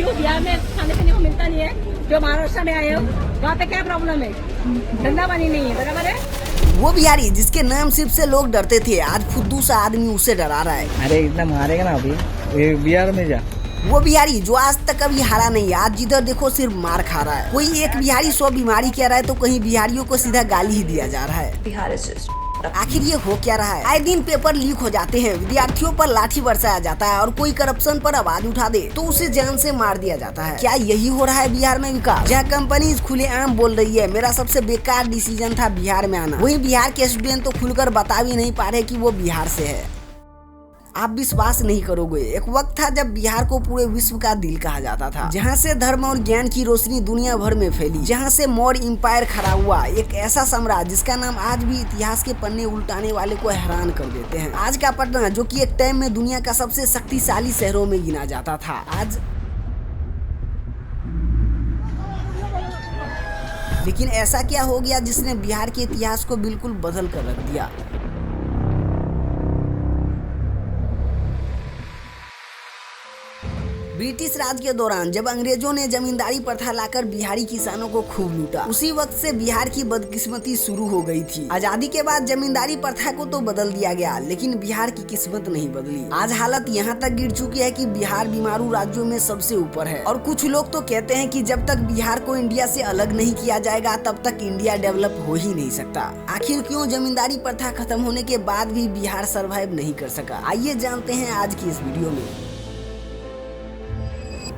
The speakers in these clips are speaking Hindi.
क्यों बिहार में खाने पीने को मिलता नहीं है? जो महाराष्ट्र में आए हो वहाँ पे क्या प्रॉब्लम है? धंधा पानी नहीं है, बराबर है? वो बिहारी जिसके नाम सिर्फ से लोग डरते थे, आज खुद सा आदमी उससे डरा रहा है। अरे इतना मारेगा ना अभी, ये बिहार में जा। वो बिहारी जो आज तक कभी हारा नहीं, आज जिधर देखो सिर्फ मार खा रहा है। कोई एक बिहारी 100 बीमारी कह रहा है तो कहीं बिहारियों को सीधा गाली ही दिया जा रहा है। आखिर ये हो क्या रहा है? आए दिन पेपर लीक हो जाते हैं, विद्यार्थियों पर लाठी बरसाया जाता है और कोई करप्शन पर आवाज उठा दे तो उसे जान से मार दिया जाता है। क्या यही हो रहा है बिहार में विकास? जहाँ कंपनीज खुलेआम बोल रही है मेरा सबसे बेकार डिसीजन था बिहार में आना, वहीं बिहार के स्टूडेंट तो खुलकर बता भी नहीं पा रहे कि वो बिहार से है। आप विश्वास नहीं करोगे, एक वक्त था जब बिहार को पूरे विश्व का दिल कहा जाता था, जहां से धर्म और ज्ञान की रोशनी दुनिया भर में फैली, जहां से मौर्य एम्पायर खड़ा हुआ, एक ऐसा सम्राट जिसका नाम आज भी इतिहास के पन्ने उल्टाने वाले को हैरान कर देते हैं। आज का पटना, जो कि एक टाइम में दुनिया का सबसे शक्तिशाली शहरों में गिना जाता था, आज लेकिन ऐसा क्या हो गया जिसने बिहार के इतिहास को बिल्कुल बदल कर रख दिया? ब्रिटिश राज के दौरान जब अंग्रेजों ने जमींदारी प्रथा लाकर बिहारी किसानों को खूब लूटा, उसी वक्त से बिहार की बदकिस्मती शुरू हो गई थी। आजादी के बाद जमींदारी प्रथा को तो बदल दिया गया, लेकिन बिहार की किस्मत नहीं बदली। आज हालत यहाँ तक गिर चुकी है कि बिहार बीमारू राज्यों में सबसे ऊपर है। और कुछ लोग तो कहते हैं कि जब तक बिहार को इंडिया से अलग नहीं किया जाएगा तब तक इंडिया डेवलप हो ही नहीं सकता। आखिर क्यों जमींदारी प्रथा खत्म होने के बाद भी बिहार सर्वाइव नहीं कर सका? आइए जानते हैं आज की इस वीडियो में।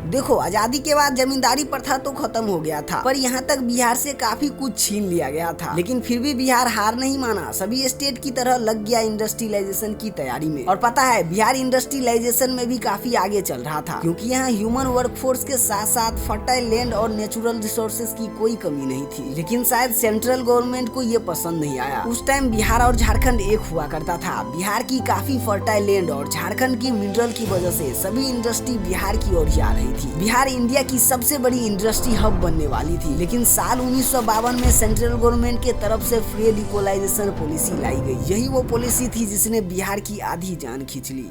देखो, आजादी के बाद जमींदारी प्रथा तो खत्म हो गया था, पर यहाँ तक बिहार से काफी कुछ छीन लिया गया था। लेकिन फिर भी बिहार हार नहीं माना, सभी स्टेट की तरह लग गया इंडस्ट्रियलाइजेशन की तैयारी में। और पता है, बिहार इंडस्ट्रियलाइजेशन में भी काफी आगे चल रहा था, क्योंकि यहाँ ह्यूमन वर्कफोर्स के साथ साथ फर्टाइल लैंड और नेचुरल रिसोर्सेज की कोई कमी नहीं थी। लेकिन शायद सेंट्रल गवर्नमेंट को ये पसंद नहीं आया। उस टाइम बिहार और झारखंड एक हुआ करता था। बिहार की काफी फर्टाइल लैंड और झारखंड की मिनरल की वजह से सभी इंडस्ट्री बिहार की ओर ही आ रही थी। बिहार इंडिया की सबसे बड़ी इंडस्ट्री हब बनने वाली थी। लेकिन साल 1952 में सेंट्रल गवर्नमेंट के तरफ से फ्री इक्वलाइजेशन पॉलिसी लाई गई। यही वो पॉलिसी थी जिसने बिहार की आधी जान खींच ली।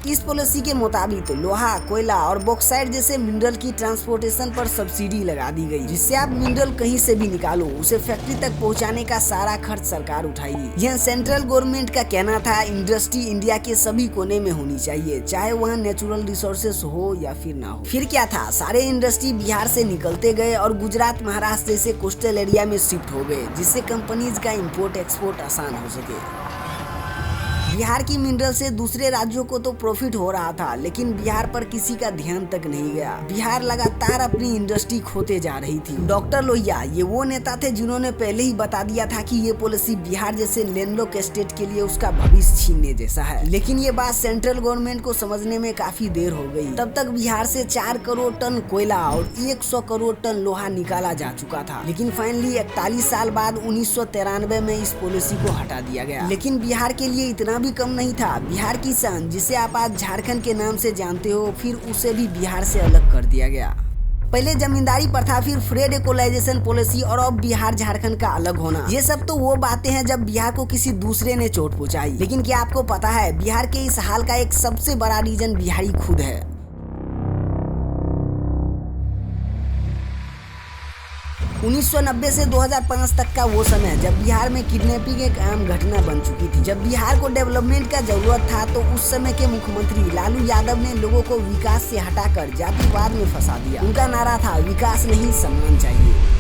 इस पॉलिसी के मुताबिक लोहा, कोयला और बॉक्साइट जैसे मिनरल की ट्रांसपोर्टेशन पर सब्सिडी लगा दी गई, जिससे आप मिनरल कहीं से भी निकालो उसे फैक्ट्री तक पहुंचाने का सारा खर्च सरकार उठाएगी। यह सेंट्रल गवर्नमेंट का कहना था। इंडस्ट्री इंडिया के सभी कोने में होनी चाहिए, चाहे वहाँ नेचुरल रिसोर्सेस हो या फिर ना हो। फिर क्या था, सारे इंडस्ट्री बिहार से निकलते गए और गुजरात, महाराष्ट्र जैसे कोस्टल एरिया में शिफ्ट हो गए, जिससे कंपनीज का इम्पोर्ट एक्सपोर्ट आसान हो सके। बिहार की मिनरल से दूसरे राज्यों को तो प्रॉफिट हो रहा था, लेकिन बिहार पर किसी का ध्यान तक नहीं गया। बिहार लगातार अपनी इंडस्ट्री खोते जा रही थी। डॉक्टर लोहिया ये वो नेता थे जिन्होंने पहले ही बता दिया था कि ये पॉलिसी बिहार जैसे लैंडलॉक स्टेट के लिए उसका भविष्य छीनने जैसा है। लेकिन ये बात सेंट्रल गवर्नमेंट को समझने में काफी देर हो गई। तब तक बिहार से 4 करोड़ टन कोयला और 100 करोड़ टन लोहा निकाला जा चुका था। लेकिन फाइनली 41 साल बाद 1993 में इस पॉलिसी को हटा दिया गया। लेकिन बिहार के लिए इतना भी कम नहीं था। बिहार की शान, जिसे आप आज झारखंड के नाम से जानते हो, फिर उसे भी बिहार से अलग कर दिया गया। पहले जमींदारी प्रथा, फिर फ्रेड इक्वलाइजेशन पॉलिसी और अब बिहार झारखंड का अलग होना। ये सब तो वो बातें हैं जब बिहार को किसी दूसरे ने चोट पहुंचाई। लेकिन क्या आपको पता है, बिहार के इस हाल का एक सबसे बड़ा रीजन बिहारी खुद है। 1990 से 2005 तक का वो समय जब बिहार में किडनैपिंग एक आम घटना बन चुकी थी। जब बिहार को डेवलपमेंट का जरूरत था तो उस समय के मुख्यमंत्री लालू यादव ने लोगों को विकास से हटाकर जातिवाद में फंसा दिया। उनका नारा था विकास नहीं सम्मान चाहिए।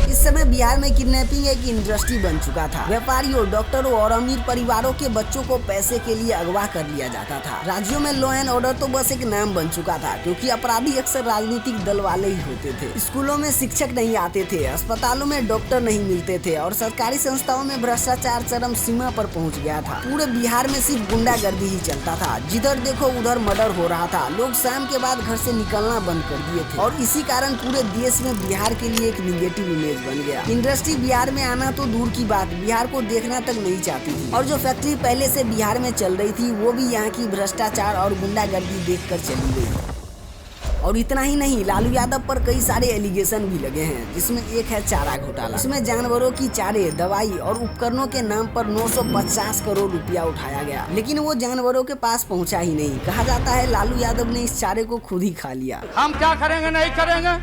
इस समय बिहार में किडनैपिंग एक इंडस्ट्री बन चुका था। व्यापारियों, डॉक्टरों और अमीर परिवारों के बच्चों को पैसे के लिए अगवा कर लिया जाता था। राज्यों में लॉ एंड ऑर्डर तो बस एक नाम बन चुका था, क्योंकि अपराधी अक्सर राजनीतिक दल वाले ही होते थे। स्कूलों में शिक्षक नहीं आते थे, अस्पतालों में डॉक्टर नहीं मिलते थे और सरकारी संस्थाओं में भ्रष्टाचार चरम सीमा पर पहुँच गया था। पूरे बिहार में सिर्फ गुंडागर्दी ही चलता था। जिधर देखो उधर मर्डर हो रहा था। लोग शाम के बाद घर से निकलना बंद कर दिए थे और इसी कारण पूरे देश में बिहार के लिए एक निगेटिव इमेज बन गया। इंडस्ट्री बिहार में आना तो दूर की बात, बिहार को देखना तक नहीं चाहती थी। और जो फैक्ट्री पहले से बिहार में चल रही थी वो भी यहाँ की भ्रष्टाचार और गुंडागर्दी देखकर चली गई। और इतना ही नहीं, लालू यादव पर कई सारे एलिगेशन भी लगे हैं, जिसमें एक है चारा घोटाला। इसमें जानवरों की चारे, दवाई और उपकरणों के नाम पर 950 करोड़ रुपया उठाया गया, लेकिन वो जानवरों के पास पहुंचा ही नहीं। कहा जाता है लालू यादव ने इस चारे को खुद ही खा लिया। हम क्या करेंगे नहीं करेंगे,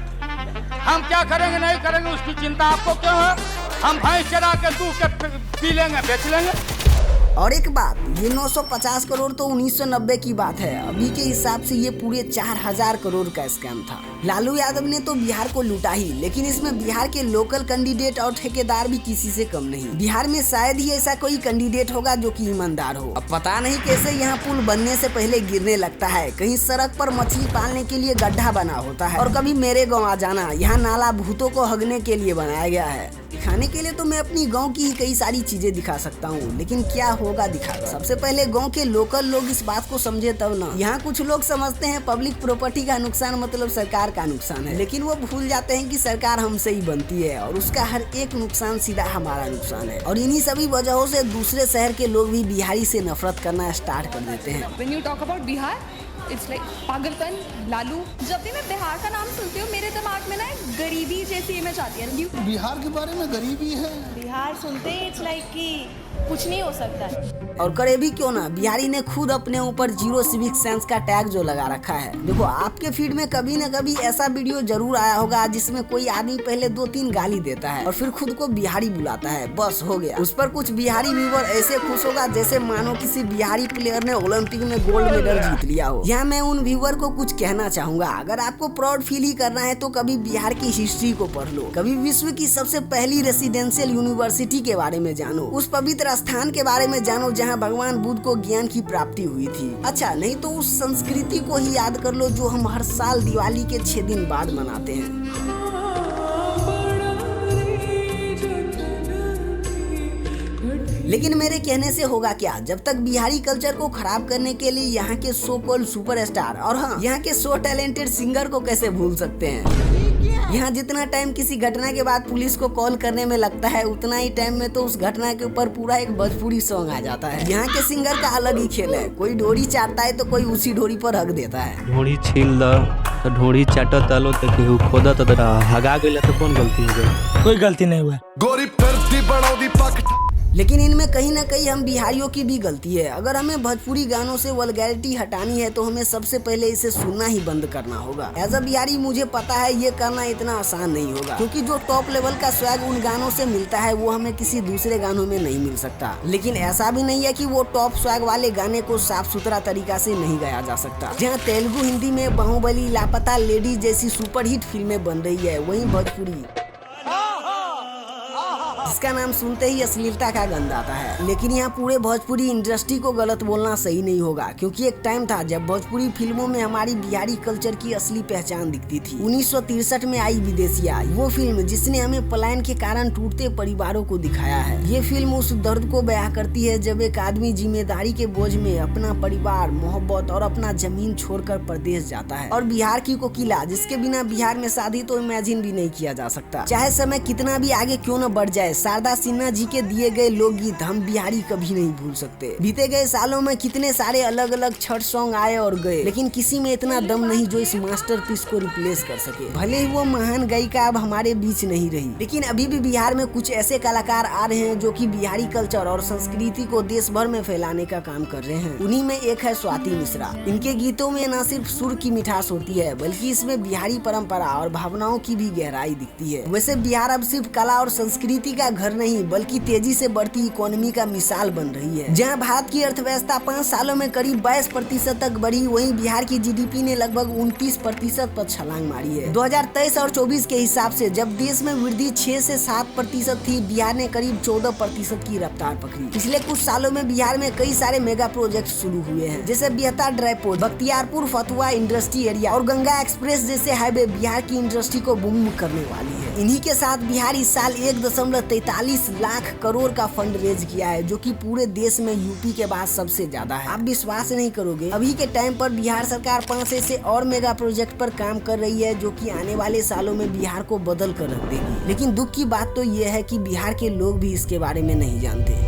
हम क्या करेंगे नहीं करेंगे उसकी चिंता आपको क्यों है? हम भैंस चरा के दूध के पी लेंगे, बेच लेंगे। और एक बात, ये 950 करोड़ तो 1990 की बात है। अभी के हिसाब से ये पूरे 4000 करोड़ का स्कैम था। लालू यादव ने तो बिहार को लूटा ही, लेकिन इसमें बिहार के लोकल कैंडिडेट और ठेकेदार भी किसी से कम नहीं। बिहार में शायद ही ऐसा कोई कैंडिडेट होगा जो कि ईमानदार हो। अब पता नहीं कैसे यहाँ पुल बनने से पहले गिरने लगता है, कहीं सड़क पर मछली पालने के लिए गड्ढा बना होता है, और कभी मेरे गाँव आ जाना, यहाँ नाला भूतों को हगने के लिए बनाया गया है। दिखाने के लिए तो मैं अपनी गांव की ही कई सारी चीजें दिखा सकता हूँ, लेकिन क्या होगा दिखाकर। सबसे पहले गांव के लोकल लोग इस बात को समझे तब ना। यहाँ कुछ लोग समझते हैं पब्लिक प्रॉपर्टी का नुकसान मतलब सरकार का नुकसान है, लेकिन वो भूल जाते हैं कि सरकार हमसे ही बनती है और उसका हर एक नुकसान सीधा हमारा नुकसान है। और इन्हीं सभी वजहों से दूसरे शहर के लोग भी बिहारी से नफरत करना स्टार्ट कर देते हैं। When you talk about Bihar, it's like पागलपन, लालू। जब भी मैं बिहार का नाम सुनती हूँ मेरे दिमाग में ना एक गरीबी जैसी इमेज आती है। बिहार के बारे में गरीबी है। बिहार सुनते ही इट्स लाइक कि कुछ नहीं हो सकता। और करे भी क्यों ना, बिहारी ने खुद अपने ऊपर जीरो सिविक सेंस का टैग जो लगा रखा है। देखो, आपके फीड में कभी न कभी ऐसा वीडियो जरूर आया होगा जिसमें कोई आदमी पहले 2-3 गाली देता है और फिर खुद को बिहारी बुलाता है, बस हो गया। उस पर कुछ बिहारी व्यूवर ऐसे खुश होगा जैसे मानो किसी बिहारी प्लेयर ने ओलंपिक में गोल्ड मेडल जीत लिया हो। यहाँ मैं उन व्यूवर को कुछ कहना चाहूंगा, अगर आपको प्राउड फील ही करना है तो कभी बिहार की हिस्ट्री को पढ़ लो, कभी विश्व की सबसे पहली रेसिडेंशियल यूनिवर्सिटी के बारे में जानो, उस पवित्र स्थान के बारे में जानो जहाँ भगवान बुद्ध को ज्ञान की प्राप्ति हुई थी। अच्छा, नहीं तो उस संस्कृति को ही याद कर लो जो हम हर साल दिवाली के 6 दिन बाद मनाते हैं। लेकिन मेरे कहने से होगा क्या, जब तक बिहारी कल्चर को खराब करने के लिए यहाँ के सो कॉल्ड सुपरस्टार और हाँ, यहाँ के सो टैलेंटेड सिंगर को कैसे भूल सकते हैं। यहाँ जितना टाइम किसी घटना के बाद पुलिस को कॉल करने में लगता है, उतना ही टाइम में तो उस घटना के ऊपर पूरा एक भोजपुरी सॉन्ग आ जाता है। यहाँ के सिंगर का अलग ही खेल है, कोई ढोरी चाटता है तो कोई उसी ढोरी पर हक देता है। ढोरी छील द तो ढोरी चाटत आलो तो केहू खोदत तो हगा गइला तो कौन गलती हो गई? कोई गलती नहीं हुआ। गोरी फिरती बढ़ाओ पक। लेकिन इनमें कहीं ना कहीं हम बिहारियों की भी गलती है। अगर हमें भोजपुरी गानों से वल्गैरिटी हटानी है तो हमें सबसे पहले इसे सुनना ही बंद करना होगा। एज अ बिहारी मुझे पता है ये करना इतना आसान नहीं होगा, क्योंकि जो टॉप लेवल का स्वैग उन गानों से मिलता है वो हमें किसी दूसरे गानों में नहीं मिल सकता। लेकिन ऐसा भी नहीं है कि वो टॉप स्वैग वाले गाने को साफ सुथरा तरीका से नहीं गाया जा सकता। जहाँ तेलुगु हिंदी में बाहुबली, लापता लेडी जैसी सुपरहिट फिल्में बन रही है, वहीं भोजपुरी जिसका नाम सुनते ही अश्लीलता का गंध आता है। लेकिन यहाँ पूरे भोजपुरी इंडस्ट्री को गलत बोलना सही नहीं होगा, क्योंकि एक टाइम था जब भोजपुरी फिल्मों में हमारी बिहारी कल्चर की असली पहचान दिखती थी। 1963 में आई विदेशिया, वो फिल्म जिसने हमें पलायन के कारण टूटते परिवारों को दिखाया है। ये फिल्म उस दर्द को बयां करती है जब एक आदमी जिम्मेदारी के बोझ में अपना परिवार, मोहब्बत और अपना जमीन छोड़कर प्रदेश जाता है। और बिहार की कोकिला, जिसके बिना बिहार में शादी तो इमेजिन भी नहीं किया जा सकता। चाहे समय कितना भी आगे क्यों न बढ़ जाए, शारदा सिन्हा जी के दिए गए लोकगीत हम बिहारी कभी नहीं भूल सकते। बीते गए सालों में कितने सारे अलग अलग छठ सॉन्ग आए और गए, लेकिन किसी में इतना दम नहीं जो इस मास्टरपीस को रिप्लेस कर सके। भले ही वो महान गायिका अब हमारे बीच नहीं रही, लेकिन अभी भी बिहार में कुछ ऐसे कलाकार आ रहे हैं जो कि बिहारी कल्चर और संस्कृति को देश भर में फैलाने का काम कर रहे हैं। उन्हीं में एक है स्वाति मिश्रा। इनके गीतों में न सिर्फ सुर की मिठास होती है, बल्कि इसमें बिहारी परंपरा और भावनाओं की भी गहराई दिखती है। वैसे बिहार अब सिर्फ कला और संस्कृति का घर नहीं बल्कि तेजी से बढ़ती इकोनॉमी का मिसाल बन रही है। जहां भारत की अर्थव्यवस्था 5 सालों में करीब 22% तक बढ़ी, वहीं बिहार की जीडीपी ने लगभग 29% पर छलांग मारी है। 2023 और 24 के हिसाब से जब देश में वृद्धि 6 से 7% थी, बिहार ने करीब 14% की रफ्तार पकड़ी। पिछले कुछ सालों में बिहार में कई सारे मेगा प्रोजेक्ट शुरू हुए हैं, जैसे Bihta dry port, Bakhtiyarpur Fatuha industry area और गंगा एक्सप्रेस जैसे हाईवे बिहार की इंडस्ट्री को बूम करने वाली है। इन्हीं के साथ बिहार इस साल 1.43 लाख करोड़ का फंड रेज किया है, जो कि पूरे देश में यूपी के बाद सबसे ज्यादा है। आप विश्वास नहीं करोगे, अभी के टाइम पर बिहार सरकार 5 ऐसे और मेगा प्रोजेक्ट पर काम कर रही है जो कि आने वाले सालों में बिहार को बदल कर रख देगी। लेकिन दुख की बात तो ये है कि बिहार के लोग भी इसके बारे में नहीं जानते।